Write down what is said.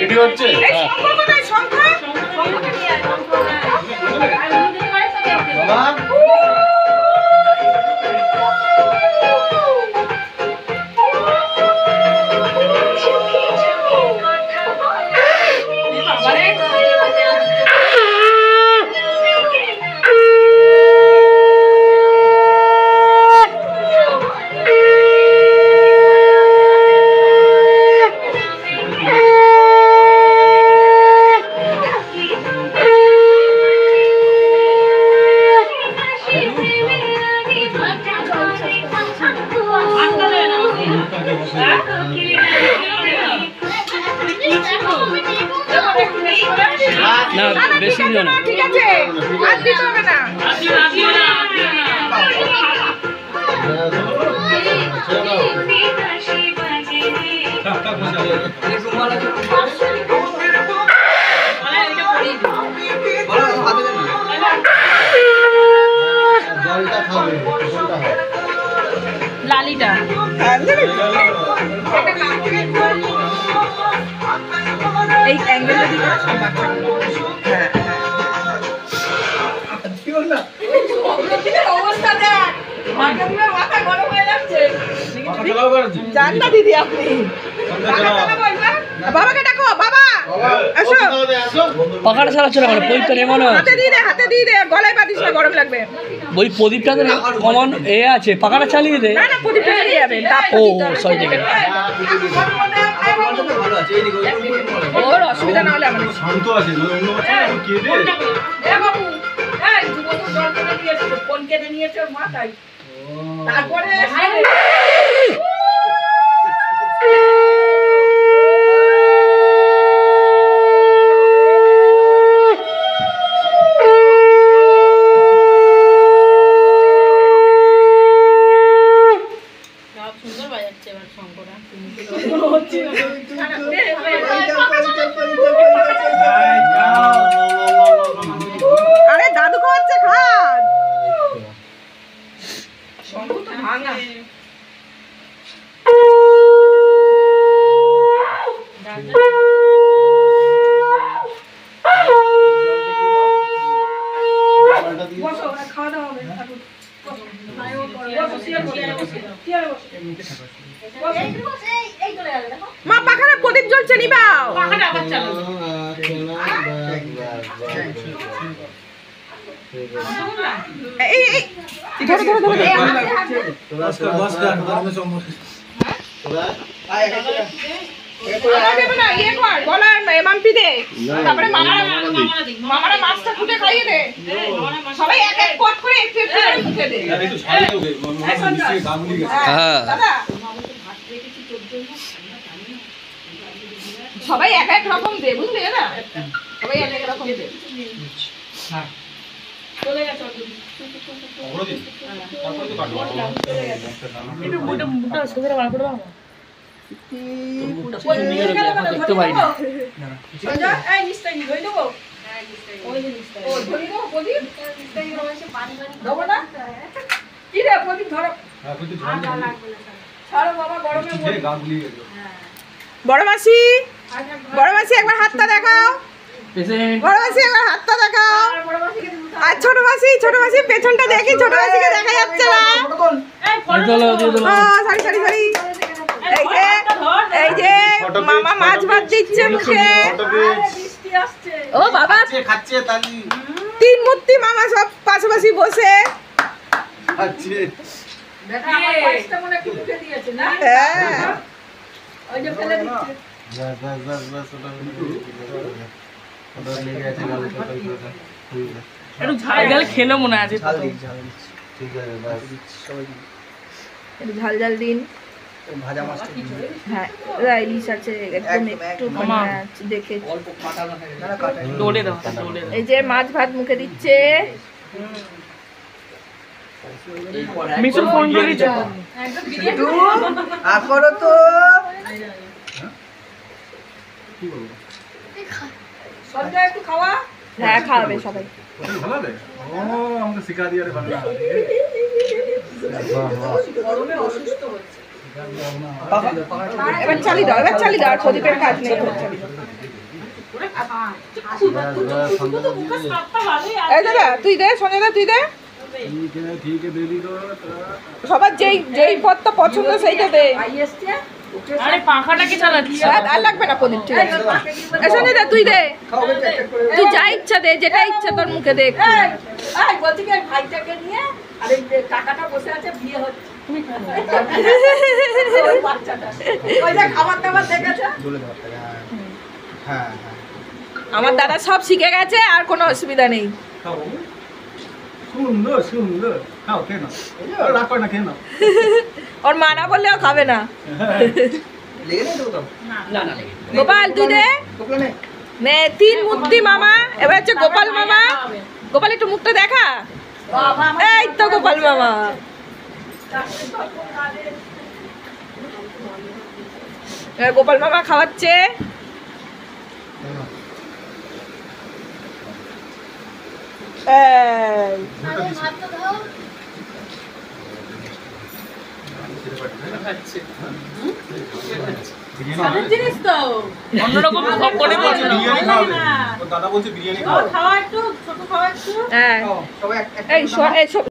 Video হচ্ছে বেশি দিও না, ঠিক আছে? আর দিতে হবে না। লালিটা এই অ্যাঙ্গেলে দিকে অবস্থা দেখ, মাথা গরম হয়ে যাচ্ছে। জান না দিদি আপনি বাবাকে ডাকো, বাবা আসো। পাখাটা চালাচ্ছ না মানে প্রদীপটা নেমানো হাতে দিয়ে দে, গলায় বাঁধিস না, গরম লাগবে। ওই প্রদীপটা তো কমন এ আছে, পাখাটা চালিয়ে দে। না না, প্রদীপটা চালিয়ে যাবে। ও সরি, ঠিক আছে। ওর অসুবিধা না হলে আমাদের শান্ত আছে অন্য বাচ্চা কে রে এ বাবু, এই দু বোতল জল করে দিয়েছে, ফোন কেটে নিয়েছে ওর মাথায়। তারপরে আরে দাদু খাচ্ছে, খান শঙ্খ তো ভাঙা। খাওয়া দাওয়া হবে, মা পাখাটা প্রদীপ জ্বলছে, নিবাও। পাখাটা আবার চালাও। এই এই ধরো ধরো ধরো, बस कर में सोमवार মাম্পি দে, তারপরে মামারা মাছটা ফুটে খাইয়ে দে। সবাই এক এক পট করে একটু একটু করে মুখে দে। দাদা সবাই এক এক রকম দে, বুঝলি না? সবাই এক এক রকম দে। চলে গেছে একটু মুখটা সুন্দর বার করে দাও। দেখতে পাই না। এই নিস্তাই ধরে দেবো। ওই যে নিস্তাই। ও ধরে দেবো প্রদীপ। নিস্তাই রয়েছে পানি পানি। দেবো না? কি রে প্রদীপ ধরো। হ্যাঁ প্রদীপ ধরে না। ছাড়ো বাবা, গরমে যে গাগুলি গেল। বড় মাসি, বড় মাসি একবার হাতটা দেখাও। বড় মাসি একবার হাতটা দেখাও। আর ছোট মাসি পেছনটা দেখি, ছোট মাসিকে দেখা যাচ্ছে না। Sorry sorry sorry. এই যে মামা মাছ ভাত দিচ্ছে মুখে। ও বাবা খাচ্ছে তালি। তিন মূর্তি মামা সব পাশাপাশি বসে খাচ্ছে। একটু ঝাল ঝাল খেলে মনে আছে। ঝাল ঝাল দিন। ভাজা মাছ হ্যাঁ ইলিশ আছে একদম একটু দেখে। ডলে দাও, এই যে মাছ ভাত মুখে দিচ্ছে। মিশুর ফোন করেছে একটু করো তো। কি বলবো? সঞ্জয় একটু খাওয়া। হ্যাঁ খাওয়াবে সবাই। ওটা ভালো লাগে? ও আমাকে শিখা দিয়ে রে ভালো লাগে। গরমে অসুস্থ হচ্ছে। এবার চালিয়ে দাও, এবার চালিয়ে দাও, আর প্রদীপের কাজ নেই। এই দাদা তুই দে, সঞ্জয় দা তুই দে। ঠিক है दे दी तो সবার যেই যেই পদটা পছন্দ সেইটা দে। আরে পাখাটাকে চালাচ্ছি আর লাগবে না প্রদীপ, ঠিক আছে। এই সঞ্জয় দা তুই দে, তুই যা ইচ্ছা দে, যেটা ইচ্ছা তোর মুখে দে। বলছি কি ভাইটাকে নিয়ে আর এই যে কাকাটা বসে আছে বিয়ে হচ্ছে ওই বাচ্চাটা ওই যে খাবার দাবার দেখেছে बोले दो हां हां আমার দাদা সব শিখে গেছে, আর কোনো অসুবিধা নেই। খাও সুন্দর সুন্দর খাও কেন রাগ করে না কেন ওর মা না বললেও খাবে না। লেগে নেই তো না না গোপাল তুই দে। নে তিন মূর্তি মামা, এবার হচ্ছে গোপাল মামা। গোপাল একটু মুখটা দেখা। এই তো গোপাল মামা। এবার গোপাল মামা খাওয়াচ্ছে। এই জিনিস তো অন্যরকম সবকটাই পছন্দ দাদা বলছে বিরিয়ানি খাও খাওয়া একটু ছোট খাওয়া একটু হ্যাঁ সবাই এই সব